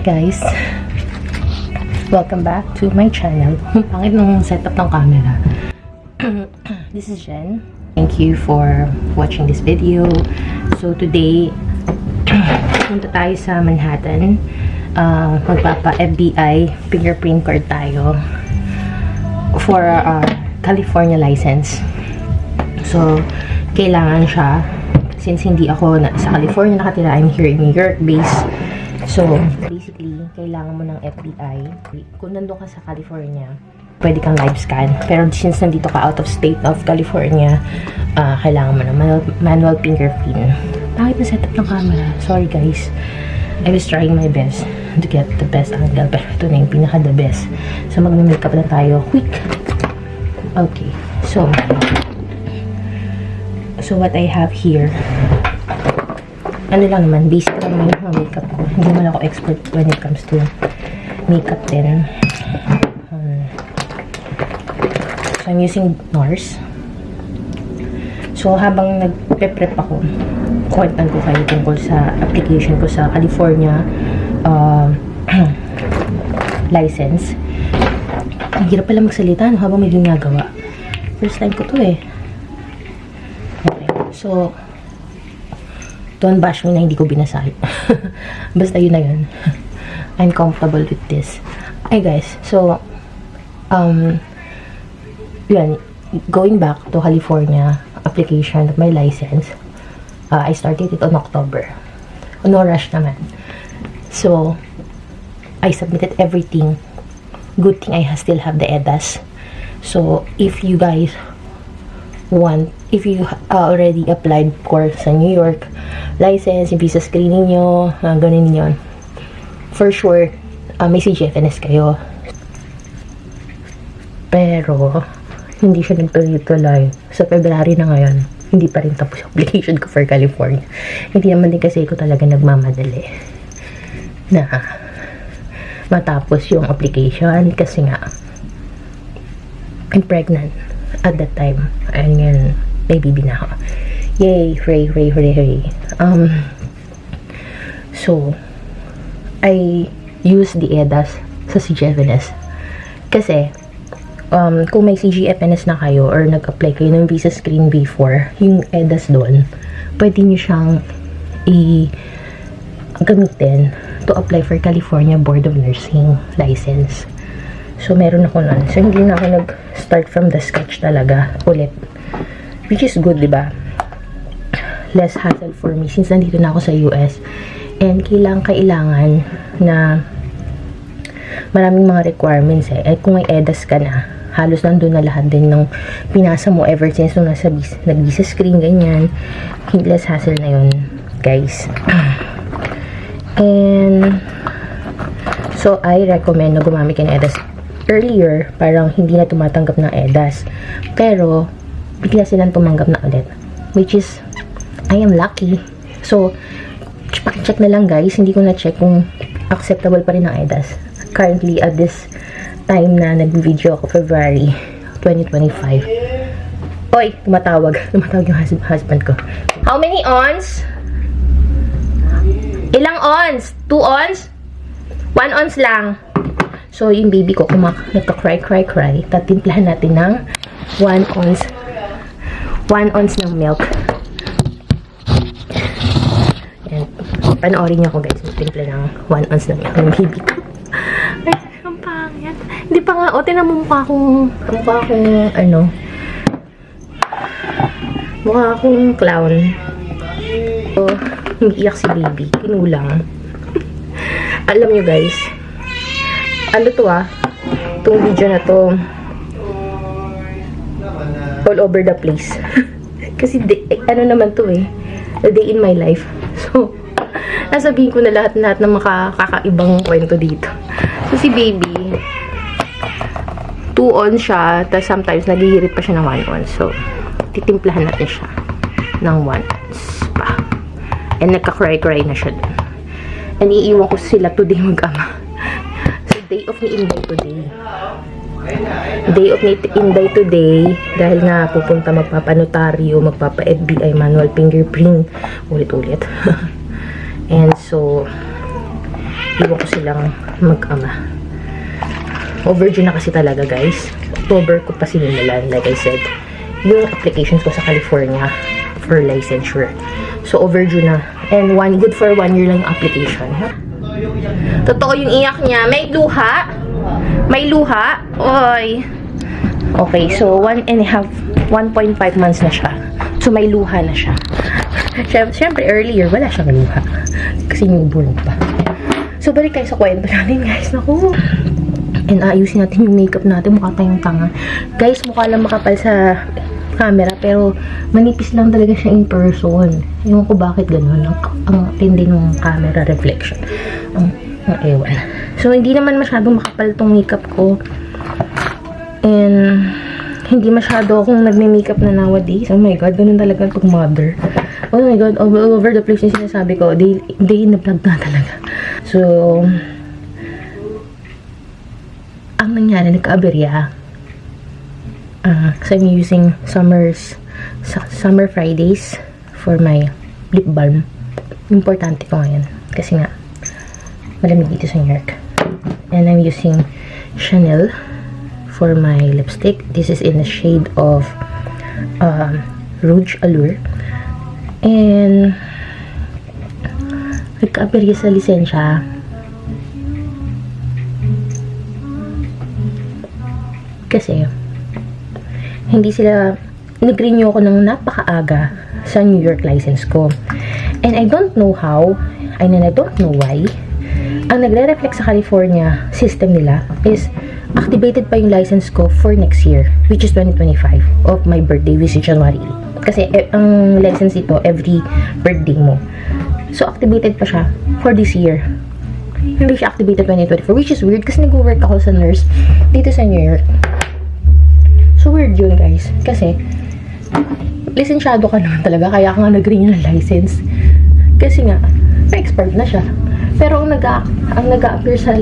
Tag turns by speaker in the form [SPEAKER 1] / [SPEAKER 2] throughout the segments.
[SPEAKER 1] guys, welcome back to my channel. Pangit nung setup ng camera. This is Jen. Thank you for watching this video. So today, punta tayo sa Manhattan. Magpapa-FBI fingerprint card tayo for California license. So kailangan siya, since hindi ako sa California nakatira, I'm here in New York base. So, basically, kailangan mo ng FBI. Kung nandun ka sa California, pwede kang live scan. Pero since nandito ka out of state of California, kailangan mo ng manual fingerprint. Bakit na setup ng camera? Sorry guys. I was trying my best to get the best angle. Pero ito na yung pinaka-the best. So, mag-makeup na tayo. Quick! Okay. So what I have here, ano lang naman, basic lang yung mga makeup ko. Hindi naman ako expert when it comes to makeup din. So, I'm using NARS. So, habang nagpe-prep ako, kuwentan ko kayo tungkol sa application ko sa California license. Ang hirap pala magsalita habang may ginagawa. First time ko to eh. Okay. So, don't bash me na hindi ko binasahin. Basta yun na yun. I'm comfortable with this. Ay guys, so yun, going back to California application of my license, I started it on October. No rush naman. So I submitted everything. Good thing I still have the EDAS. So if you guys want, if you already applied for sa New York license, yung visa screening nyo, ganun yun, for sure, may CGFNS kayo. Pero hindi siya nagtuloy-tuloy. Sa February na ngayon, hindi pa rin tapos application ko for California. Hindi naman din kasi ko talaga nagmamadali na matapos yung application kasi nga I'm pregnant at that time. And ngayon, may baby na ako. Yay! Hooray, hooray, hooray, hooray. So, I use the EDAS sa CGFNS. Kasi, kung may CGFNS na kayo or nag-apply kayo ng visa screen before, yung EDAS doon, pwede nyo siyang gamitin to apply for California Board of Nursing license. So, meron ako nun. So, hindi na ako nag-start from the scratch talaga ulit. Which is good, diba? Less hassle for me since nandito na ako sa US. And kailangan na maraming mga requirements eh. At kung may EDAS ka na, halos nandun na lahat din ng pinasa mo ever since nung nag-visa screen, ganyan. Less hassle na yun, guys. And so, I recommend na gumamit ka ng EDAS earlier, parang hindi na tumatanggap ng EDAS. Pero, bigla silang tumanggap na ulit. Which is, I am lucky. So, check na lang guys. Hindi ko na-check kung acceptable pa rin ang EDAS. Currently, at this time na nag-video ako, February 2025. Oy, tumatawag. Tumatawag yung husband ko. How many ons? Ilang ons? 2 ons? 1 ons lang. So, yung baby ko, nagka-cry. Tatimplahan natin ng 1 ons. 1 ons ng milk. And, panoorin niyo ako guys. Magtimpla ng 1 ons ng milk ng baby ko. Ay, ang pangit. Hindi pa nga, tinan mo mukha akong mukha akong clown. So, umiiyak si baby. Kinulang. Alam niyo guys, ano to itong video na to, all over the place. Kasi ano naman to a day in my life. So, nasabihin ko na lahat ng makakakaibang kwento dito. So, si baby, 2 ons siya, tapos sometimes naghihirit pa siya ng 1 ons. So, titimplahan natin siya ng 1 ons pa. And nagka-cry na siya dun. And iiwan ko sila today mag-ama. So, day of ni Inday today. Day of ni Inday today. Dahil nga pupunta magpapanotaryo, magpapa-FBI manual fingerprint. Ulit-ulit. And so, Iwan ko silang mag-ama. Overdue na kasi talaga, guys. October ko pa sinimulan, like I said, yung applications ko sa California for licensure. So, overdue na. And good for 1 year lang yung application. Totoo yung iyak niya. May luha? May luha? Oy. Okay, so 1.5 months na siya. So, may luha na siya. Siyempre, earlier, wala siyang luha. Kasi newborn pa. So, balik kayo sa kwento natin, guys. Naku. And ayusin natin yung makeup natin. Mukha tayong tanga. Guys, mukha lang makapal sa camera. Pero, manipis lang talaga siya in person. Ewan ko bakit ganun. Ang tindi ng camera reflection. Ang ewan. So, hindi naman masyadong makapal tong makeup ko. And, hindi masyado akong nagme-makeup na nowadays. Oh my God, ganun talaga pag mother. Oh my God, all over the place yung sinasabi ko. Day in the vlog na talaga. So, ang nangyari, nagka-aberya. Kasi I'm using Summer Fridays for my lip balm. Importante ko ngayon. Kasi nga, malamig dito sa New York. And I'm using Chanel for my lipstick. This is in the shade of Rouge Allure. And nagka-aberya sa lisensya. Kasi hindi sila nag-renew ako ng napakaaga sa New York license ko. And I don't know how, and I don't know why, ang nagre-reflect sa California system nila is activated pa yung license ko for next year, which is 2025 of my birthday, which is January 8. Kasi ang license ito every birthday mo. So activated pa siya for this year. Hindi siya activated 2024, which is weird kasi nag-work ako sa nurse dito sa New York. So, weird yun, guys. Kasi, lisensyado ka naman talaga. Kaya ka nga nag-renew ng license. Kasi nga, na-expert na siya. Pero, ang nag-a-appear sa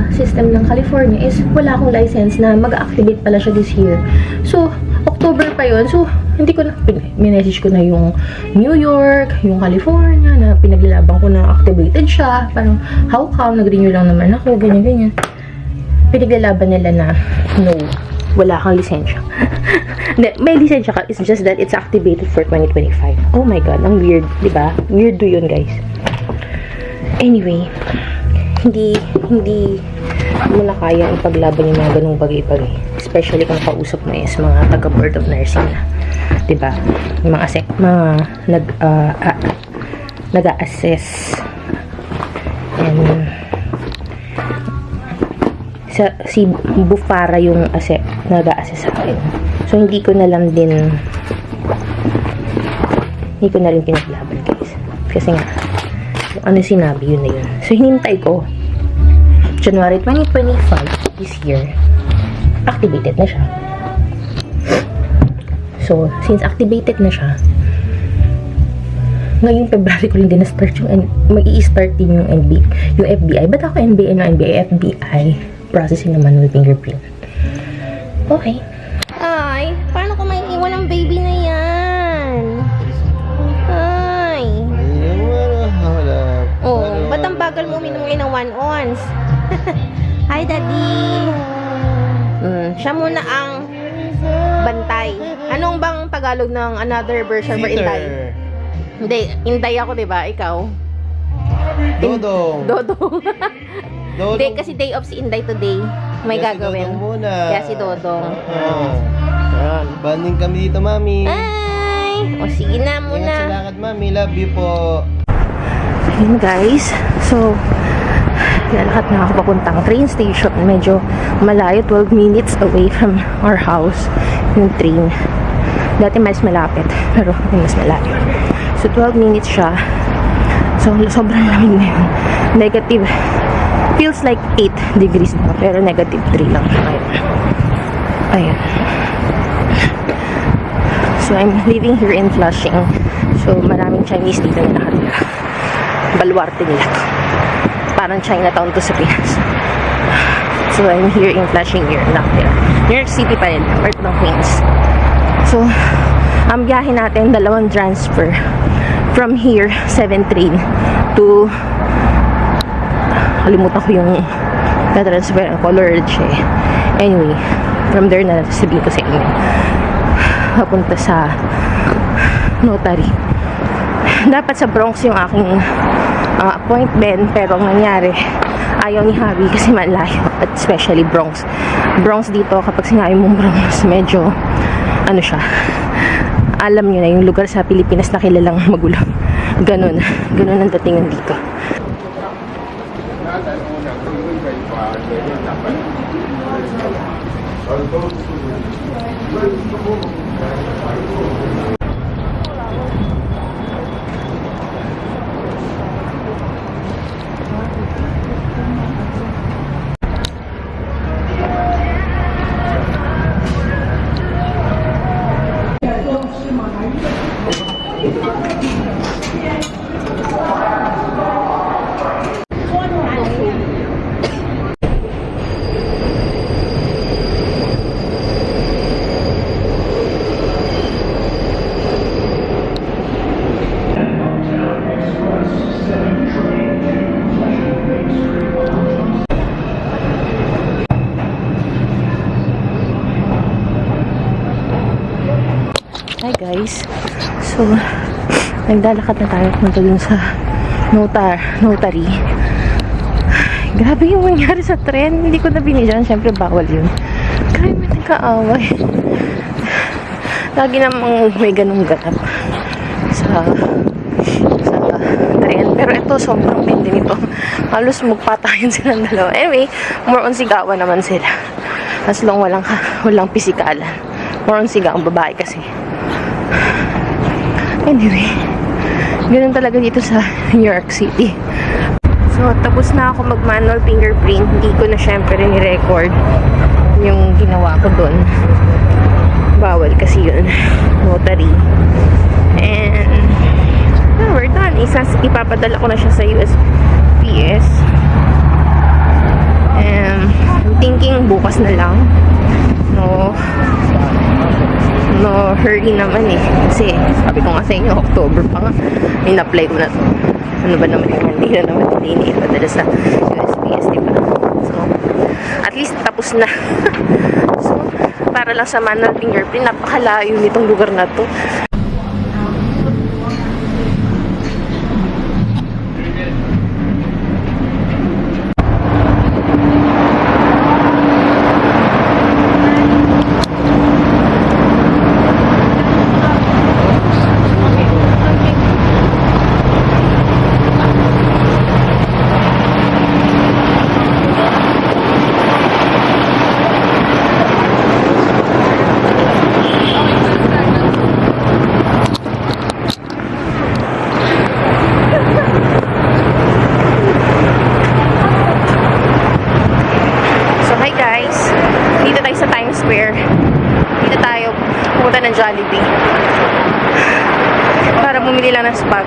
[SPEAKER 1] system ng California is, wala akong license na mag-activate pala siya this year. So, October pa yun. So, hindi ko na, minessage ko na yung New York, yung California, na pinaglalaban ko na activated siya. Parang, how come? Nag-renew lang naman ako, ganyan-ganyan. Pinaglalaban nila na, no, wala kang lisensya. May lisensya ka, it's just that it's activated for 2025. Oh my God, ang weird, diba? Weird do yun, guys. Anyway, hindi mo na kaya ipaglaban yung mga ganung bagay-bagay. Especially kung kausap mo is mga taga-board of nursing na. Diba? Yung mga nag-a-assess. And si Bufara yung nag-a-assess sa akin. So, hindi ko na rin pinaglaban, guys. Kasi nga, ano sinabi, yun na yun. So, hinintay ko, January 2025, this year, activated na siya. So, since activated na siya, ngayong February ko rin din na-start mag-i-start din yung FBI. Ba't ako NBA na FBI? Processing naman with fingerprint. Okay. Ay, paano ko may iwan ang baby na yan? Ay. Oh, ba't ang bagal mo uminom ng 1 ounce? Hi, Daddy. Siya muna ang bantay. Anong bang Tagalog ng another version for Inday? Hindi, Inday ako, diba? Ikaw?
[SPEAKER 2] Dodong.
[SPEAKER 1] Dodong. Hindi, kasi day off si Inday today. May
[SPEAKER 2] Kaya
[SPEAKER 1] gagawin.
[SPEAKER 2] Si Dodong muna.
[SPEAKER 1] Kaya si Dodong.
[SPEAKER 2] Ayan. Banding kami dito, Mami.
[SPEAKER 1] Ay! O, sige na
[SPEAKER 2] Ingat sa
[SPEAKER 1] muna.
[SPEAKER 2] lakad, Mami. Love you po.
[SPEAKER 1] Ayun, guys. So, lalakad na ako papuntang train station. Medyo malayo, 12 minutes away from our house. Yung train. Dati mas malapit. Pero, mas malayo. So, 12 minutes siya. So, sobrang lamig na yun. Negative. Feels like 8 degrees na. Pero negative 3 lang siya ngayon. Ayan. So, I'm living here in Flushing. So, maraming Chinese dito na nakatira. Baluarte nila to. Parang Chinatown to sa Pinas. So, I'm here in Flushing here. Nakatira. New York City pa rin. Part ng Queens. So, ang biyahe natin, 2 transfer. From here, 7 train to Kalimutan ko yung na-transfer ang color red siya eh. Anyway, from there na sabihin ko sa inyo. Papunta sa notary. Dapat sa Bronx yung aking appointment, pero ang nangyari, ayaw ni Javi kasi malayo, at especially Bronx. Bronx dito, kapag sinabi mong Bronx, medyo, ano siya, alam nyo na, yung lugar sa Pilipinas na kilalang magulo. Ganun ang datingan dito. Hi guys. So, naglalakad na tayo punta dun sa notary. Grabe yung nangyari sa tren. Hindi ko na binidyan. Siyempre, bawal yun. Grabe, may nagkaaway. Lagi namang may ganung ganap sa tren. Pero ito, sobrang pindi nito. Halos magpatayan silang dalawa. Anyway, more on sigawan naman sila. As long walang pisikalan. More on siga ang babae kasi. Anyway, ganun talaga dito sa New York City. So, tapos na ako mag-manual fingerprint. Hindi ko na syempre ni-record yung ginawa ko doon. Bawal kasi yun. Notary. And, we're done. Ipapadala ko na siya sa USPS. And, I'm thinking bukas na lang. No hurry naman eh. Kasi sabi ko nga sa inyo, October pa nga. In-apply ko na to. Ano ba naman yung hindi na naman hindi ipadala sa USPS, diba? So, at least tapos na. So, para lang sa manual fingerprint, napakalayo nitong lugar na to. Ng Jollibee para bumili lang ng spag.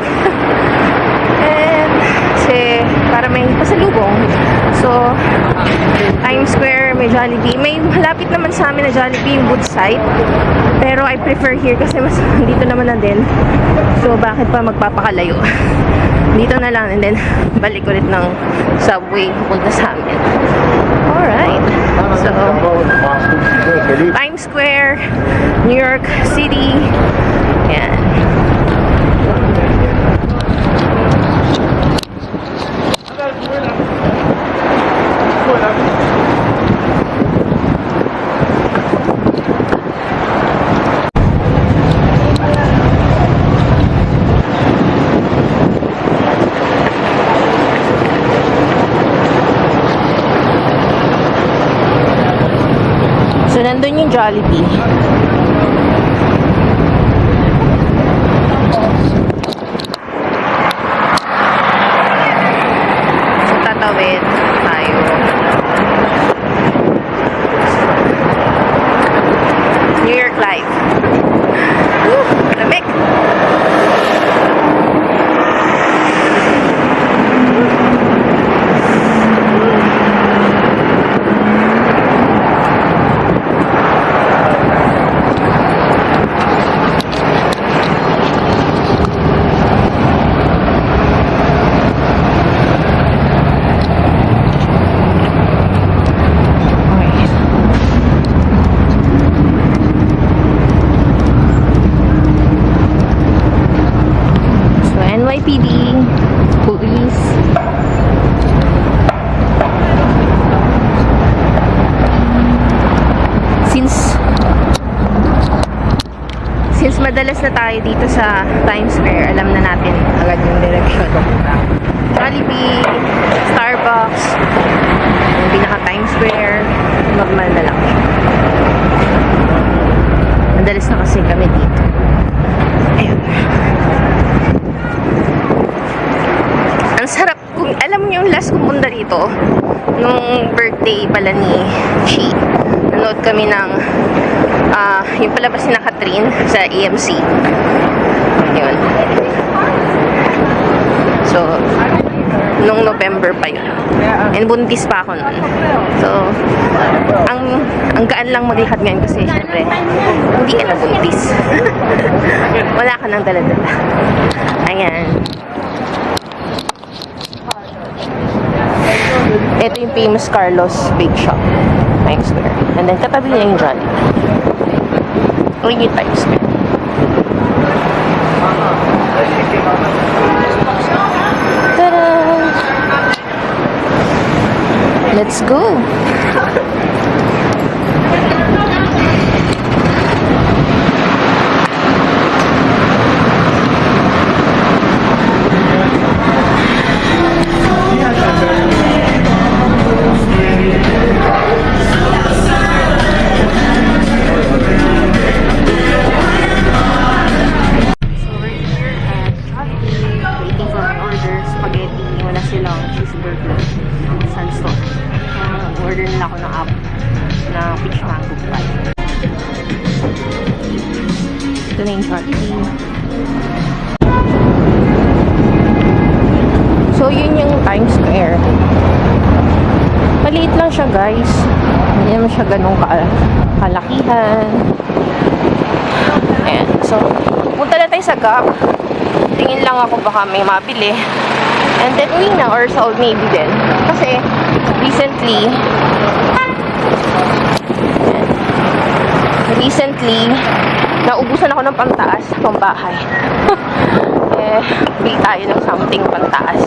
[SPEAKER 1] And kasi para may pasalubong. So Times Square, may Jollibee. May malapit naman sa amin na Jollibee yung Woodside, pero I prefer here kasi mas dito naman na din. So bakit pa magpapakalayo? Dito na lang, and then balik ulit ng subway punta sa amin. Alright, so Times Square, New York City. Yan. So, nandun yung Jollibee. So, tatawid tayo. New York Live. Woo! Lamig! madalas na tayo dito sa Times Square. Alam na natin agad yung direction. Jollibee, Starbucks, yung pinaka Times Square, normal na lang siya. Madalas na kasi kami dito. Ayun. Ang sarap. Kung alam mo yung last kong punta dito, nung birthday pala ni Chi, nanood kami ng yung palabas ni Catherine sa AMC. Yun. So, nung November pa yun. And buntis pa ako nun. So, ang gaan lang maglihat ngayon kasi syempre, hindi ka na buntis. Wala ka nang dala-dala. Ayan. Ito yung famous Carlos Bake Shop. Times Square. And then, katabi niya yung Jollibee. Uy, yung Times Square. Tada! Let's go! Order nila ako ng app na peach mango pie. Ito na yung Jollibee. So, yun yung Times Square. Maliit lang siya, guys. Hindi naman siya ganun kalakihan. Ayan. So, punta na tayo sa Gap. Tingin lang ako baka may mabili. And then, uwi na or sa Old Navy din. Kasi, recently, naubusan ako ng pantaas, pambahay. Eh, bili tayo ng something pantaas.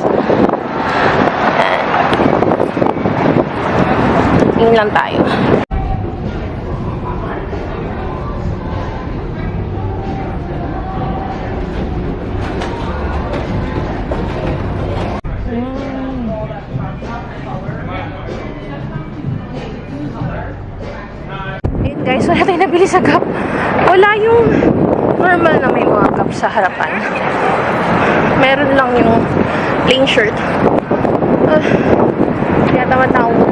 [SPEAKER 1] Tingin lang tayo. Guys, wala tayong nabili sa Gap. Wala yung normal na may mga Gap sa harapan. Meron lang yung plain shirt. Kaya tamad na ako